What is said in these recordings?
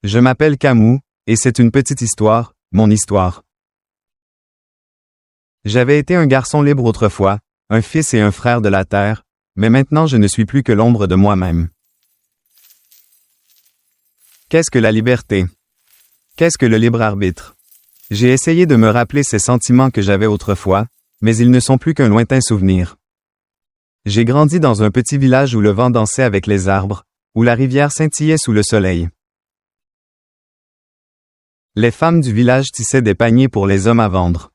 Je m'appelle Camus, et c'est une petite histoire, mon histoire. J'avais été un garçon libre autrefois, un fils et un frère de la terre, mais maintenant je ne suis plus que l'ombre de moi-même. Qu'est-ce que la liberté? Qu'est-ce que le libre arbitre? J'ai essayé de me rappeler ces sentiments que j'avais autrefois, mais ils ne sont plus qu'un lointain souvenir. J'ai grandi dans un petit village où le vent dansait avec les arbres, où la rivière scintillait sous le soleil. Les femmes du village tissaient des paniers pour les hommes à vendre.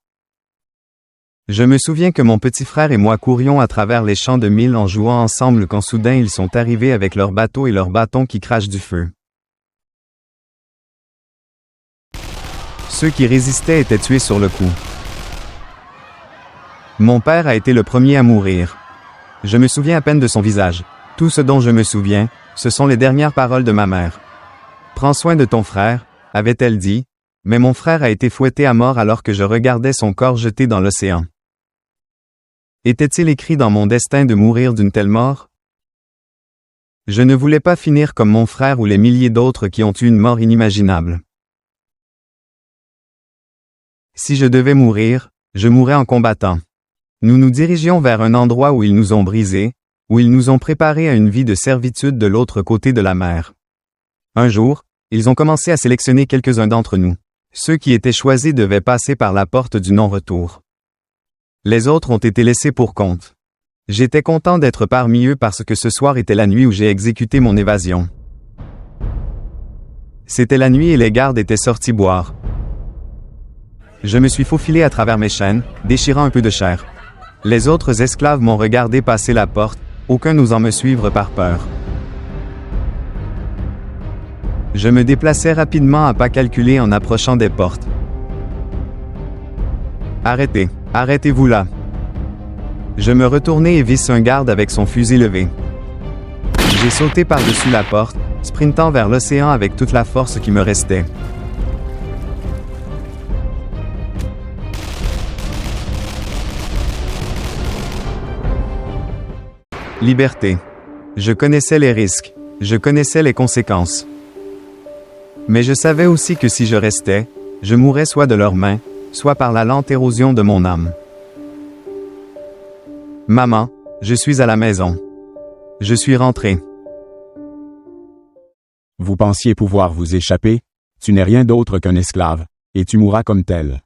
Je me souviens que mon petit frère et moi courions à travers les champs de mil en jouant ensemble quand soudain ils sont arrivés avec leurs bateaux et leurs bâtons qui crachent du feu. Ceux qui résistaient étaient tués sur le coup. Mon père a été le premier à mourir. Je me souviens à peine de son visage. Tout ce dont je me souviens, ce sont les dernières paroles de ma mère. « Prends soin de ton frère », avait-elle dit, mais mon frère a été fouetté à mort alors que je regardais son corps jeté dans l'océan. Était-il écrit dans mon destin de mourir d'une telle mort? Je ne voulais pas finir comme mon frère ou les milliers d'autres qui ont eu une mort inimaginable. Si je devais mourir, je mourrais en combattant. Nous nous dirigions vers un endroit où ils nous ont brisés, où ils nous ont préparés à une vie de servitude de l'autre côté de la mer. Un jour, ils ont commencé à sélectionner quelques-uns d'entre nous. Ceux qui étaient choisis devaient passer par la porte du non-retour. Les autres ont été laissés pour compte. J'étais content d'être parmi eux parce que ce soir était la nuit où j'ai exécuté mon évasion. C'était la nuit et les gardes étaient sortis boire. Je me suis faufilé à travers mes chaînes, déchirant un peu de chair. Les autres esclaves m'ont regardé passer la porte, aucun n'osant me suivre par peur. Je me déplaçais rapidement à pas calculés en approchant des portes. Arrêtez, arrêtez-vous là. Je me retournai et vis un garde avec son fusil levé. J'ai sauté par-dessus la porte, sprintant vers l'océan avec toute la force qui me restait. Liberté. Je connaissais les risques, je connaissais les conséquences. Mais je savais aussi que si je restais, je mourrais soit de leurs mains, soit par la lente érosion de mon âme. Maman, je suis à la maison. Je suis rentré. Vous pensiez pouvoir vous échapper? Tu n'es rien d'autre qu'un esclave, et tu mourras comme tel.